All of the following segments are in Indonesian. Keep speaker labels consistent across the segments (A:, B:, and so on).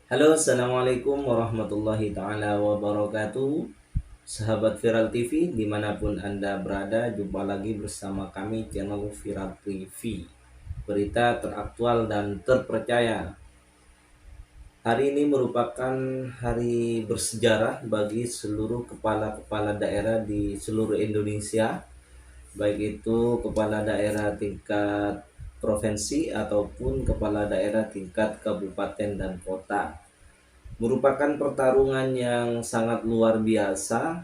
A: Halo, assalamualaikum warahmatullahi taala wabarakatuh. Sahabat Viral TV, dimanapun Anda berada, jumpa lagi bersama kami channel Viral TV. Berita teraktual dan terpercaya. Hari ini merupakan hari bersejarah bagi seluruh kepala-kepala daerah di seluruh Indonesia, baik itu kepala daerah tingkat provinsi ataupun kepala daerah tingkat kabupaten dan kota. Merupakan pertarungan yang sangat luar biasa,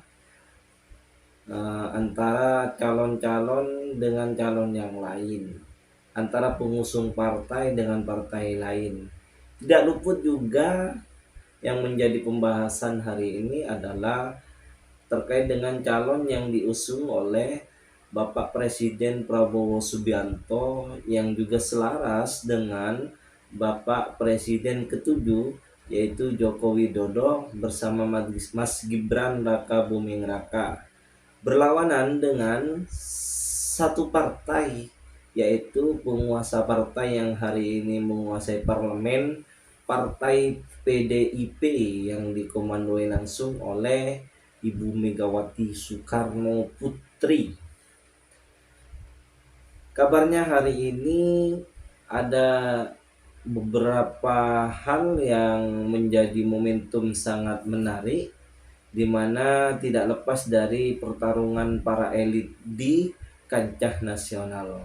A: antara calon-calon dengan calon yang lain, antara pengusung partai dengan partai lain. Tidak luput juga yang menjadi pembahasan hari ini adalah terkait dengan calon yang diusung oleh Bapak Presiden Prabowo Subianto yang juga selaras dengan Bapak Presiden ketujuh, yaitu Joko Widodo bersama Mas Gibran Raka Buming Raka, berlawanan dengan satu partai, yaitu penguasa partai yang hari ini menguasai parlemen, Partai PDIP yang dikomandoi langsung oleh Ibu Megawati Soekarno Putri. Kabarnya hari ini ada beberapa hal yang menjadi momentum sangat menarik, di mana tidak lepas dari pertarungan para elit di kancah nasional.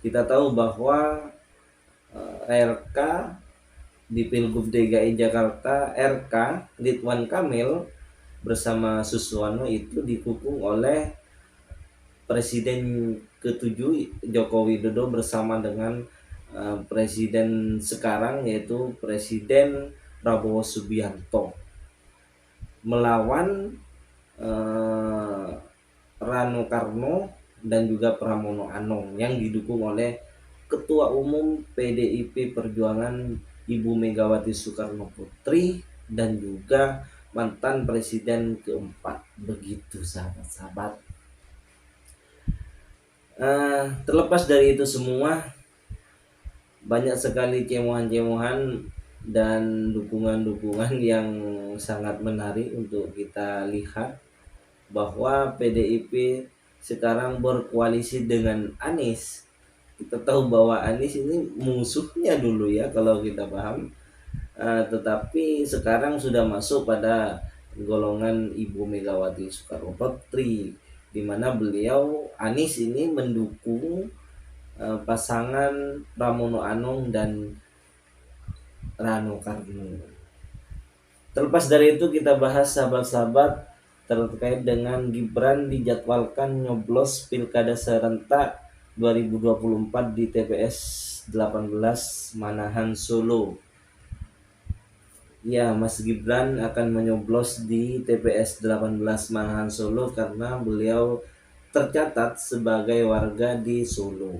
A: Kita tahu bahwa RK di Pilgub DKI Jakarta, RK Ridwan Kamil bersama Suswono itu didukung oleh Presiden ketujuh Joko Widodo bersama dengan Presiden sekarang, yaitu Presiden Prabowo Subianto, melawan uh, Rano Karno dan juga Pramono Anung yang didukung oleh Ketua Umum PDIP Perjuangan Ibu Megawati Soekarno Putri dan juga mantan Presiden keempat. Begitu sahabat-sahabat. Terlepas dari itu semua, banyak sekali cemohan-cemohan dan dukungan-dukungan yang sangat menarik untuk kita lihat, bahwa PDIP sekarang berkoalisi dengan Anies. Kita tahu bahwa Anies ini musuhnya dulu ya, kalau kita paham. Tetapi sekarang sudah masuk pada golongan Ibu Megawati Soekarno Putri, di mana beliau Anies ini mendukung pasangan Pramono Anung dan Rano Karno. Terlepas dari itu, kita bahas sahabat-sahabat terkait dengan Gibran dijadwalkan nyoblos Pilkada serentak 2024 di TPS 18 Manahan Solo. Ya, Mas Gibran akan menyoblos di TPS 18 Manahan Solo karena beliau tercatat sebagai warga di Solo.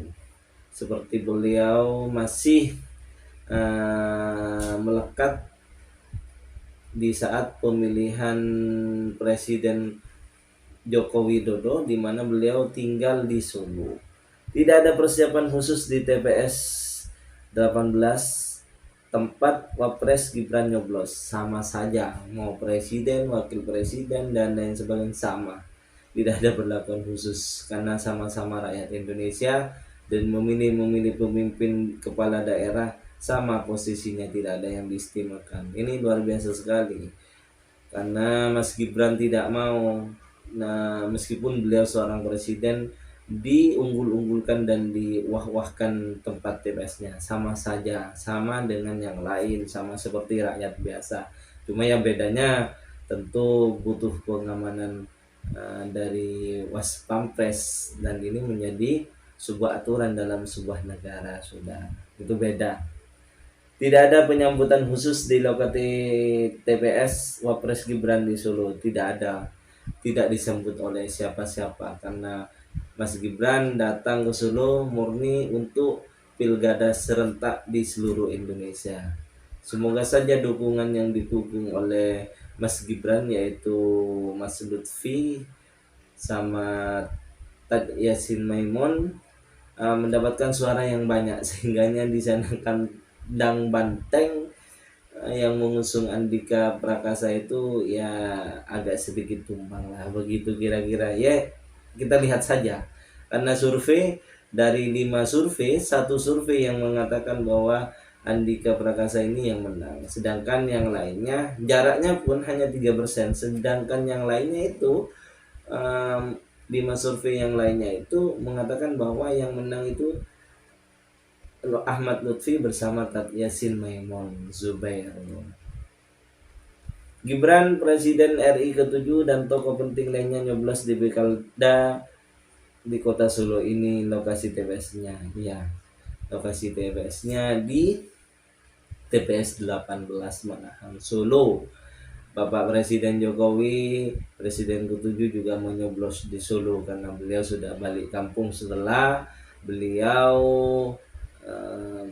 A: Seperti beliau masih melekat di saat pemilihan Presiden Joko Widodo, di mana beliau tinggal di Solo. Tidak ada persiapan khusus di TPS 18 tempat Wapres Gibran nyoblos. Sama saja, mau presiden, wakil presiden, dan lain sebagainya sama. Tidak ada perlakuan khusus karena sama-sama rakyat Indonesia, dan memilih pemimpin kepala daerah sama posisinya, tidak ada yang diistimewakan. Ini luar biasa sekali karena Mas Gibran tidak mau. Nah, meskipun beliau seorang presiden, diunggul-unggulkan dan diwah-wahkan tempat TPS-nya, sama saja, sama dengan yang lain, sama seperti rakyat biasa. Cuma yang bedanya tentu butuh pengamanan dari Waspampres, dan ini menjadi sebuah aturan dalam sebuah negara, sudah itu beda. Tidak ada penyambutan khusus di lokasi TPS Wapres Gibran di Solo, tidak ada, tidak disambut oleh siapa-siapa karena Mas Gibran datang ke Solo murni untuk pilkada serentak di seluruh Indonesia. Semoga saja dukungan yang didukung oleh Mas Gibran, yaitu Mas Lutfi sama Tad Yasin Maimun, mendapatkan suara yang banyak sehingga di sana kandang banteng yang mengusung Andika Prakasa itu ya agak sedikit tumbang lah, begitu kira-kira. Ya kita lihat saja, karena survei dari 5 survei, satu survei yang mengatakan bahwa Andika Prakasa ini yang menang, sedangkan yang lainnya jaraknya pun hanya 3%, sedangkan yang lainnya itu 5 survei yang lainnya itu mengatakan bahwa yang menang itu Ahmad Lutfi bersama Tat Yasin Maimun Zubair. Gibran Presiden RI ke-7 dan tokoh penting lainnya nyoblos di Pilkada di Kota Solo. Ini lokasi TPS-nya. Ya, lokasi TPS-nya di TPS 18 Manahan Solo. Bapak Presiden Jokowi, Presiden ke-7 juga menyoblos di Solo karena beliau sudah balik kampung setelah beliau eh,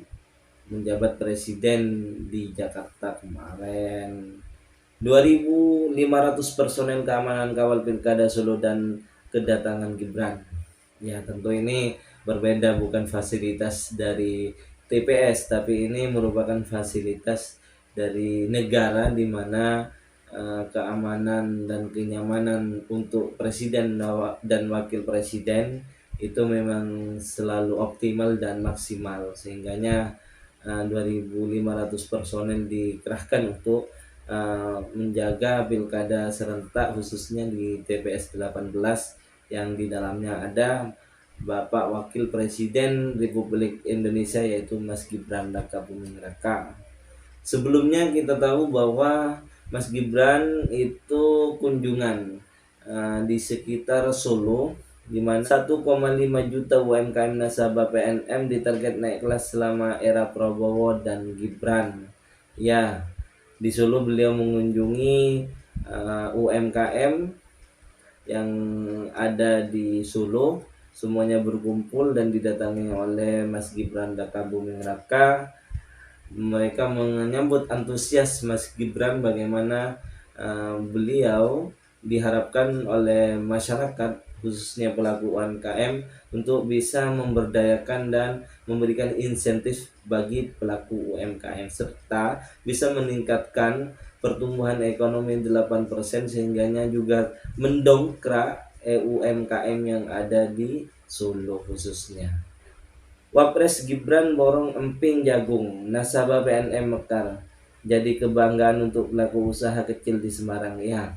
A: menjabat presiden di Jakarta kemarin. 2.500 personel keamanan kawal Pilkada Solo dan kedatangan Gibran. Ya, tentu ini berbeda, bukan fasilitas dari TPS, tapi ini merupakan fasilitas dari negara di mana keamanan dan kenyamanan untuk presiden dan wakil presiden itu memang selalu optimal dan maksimal, sehingganya 2.500 personel dikerahkan untuk menjaga pilkada serentak khususnya di TPS 18 yang di dalamnya ada Bapak Wakil Presiden Republik Indonesia yaitu Mas Gibran Rakabuming Raka. Sebelumnya kita tahu bahwa Mas Gibran itu kunjungan di sekitar Solo, di mana 1,5 juta UMKM nasabah PNM ditarget naik kelas selama era Prabowo dan Gibran. Ya, di Solo beliau mengunjungi UMKM yang ada di Solo, semuanya berkumpul dan didatangi oleh Mas Gibran Rakabuming Raka. Mereka menyambut antusias Mas Gibran bagaimana beliau diharapkan oleh masyarakat khususnya pelaku UMKM untuk bisa memberdayakan dan memberikan insentif bagi pelaku UMKM serta bisa meningkatkan pertumbuhan ekonomi 8% sehingganya juga mendongkrak UMKM yang ada di Solo khususnya. Wapres Gibran borong emping jagung, nasabah PNM Mekar. Jadi kebanggaan untuk pelaku usaha kecil di Semarang. Ya,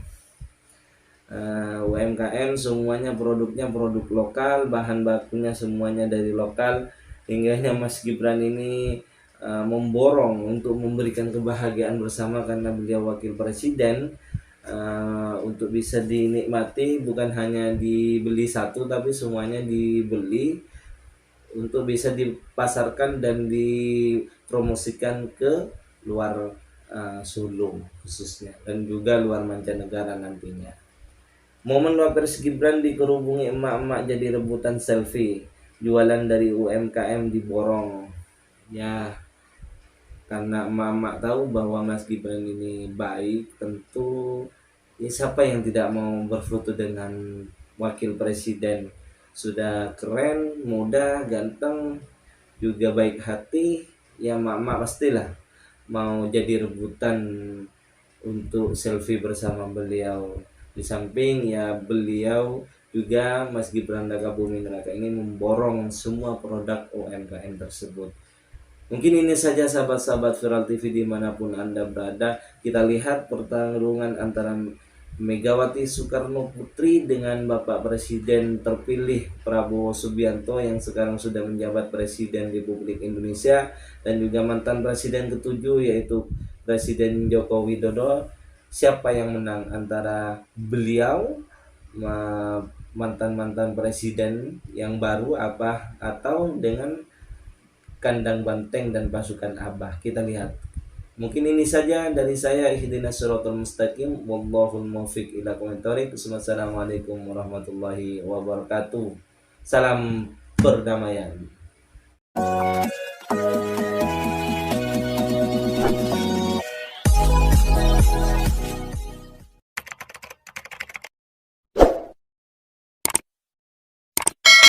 A: UMKM semuanya produknya produk lokal, bahan bakunya semuanya dari lokal. Hingganya Mas Gibran ini memborong untuk memberikan kebahagiaan bersama karena beliau wakil presiden, untuk bisa dinikmati, bukan hanya dibeli satu tapi semuanya dibeli untuk bisa dipasarkan dan dipromosikan ke luar Solo khususnya dan juga luar mancanegara nantinya. Momen Wapres Gibran dikerubungi emak-emak jadi rebutan selfie, jualan dari UMKM diborong. Ya, karena emak-emak tahu bahwa Mas Gibran ini baik, tentu ya siapa yang tidak mau berfoto dengan wakil presiden. Sudah keren, muda, ganteng, juga baik hati, ya emak-emak pastilah mau jadi rebutan untuk selfie bersama beliau. Di samping ya beliau juga Mas Gibran Rakabuming Raka ini memborong semua produk UMKM tersebut. Mungkin ini saja sahabat-sahabat Viral TV dimanapun Anda berada. Kita lihat pertarungan antara Megawati Soekarno Putri dengan Bapak Presiden terpilih Prabowo Subianto yang sekarang sudah menjabat Presiden Republik Indonesia, dan juga mantan Presiden ke-7 yaitu Presiden Joko Widodo. Siapa yang menang antara beliau, mantan-mantan presiden yang baru apa, atau dengan kandang banteng dan pasukan Abah? Kita lihat. Mungkin ini saja dari saya. Ihdinas siratal mustaqim, wallahul muwaffiq ila aqwamit thoriq. Wassalamualaikum warahmatullahi wabarakatuh. Salam perdamaian.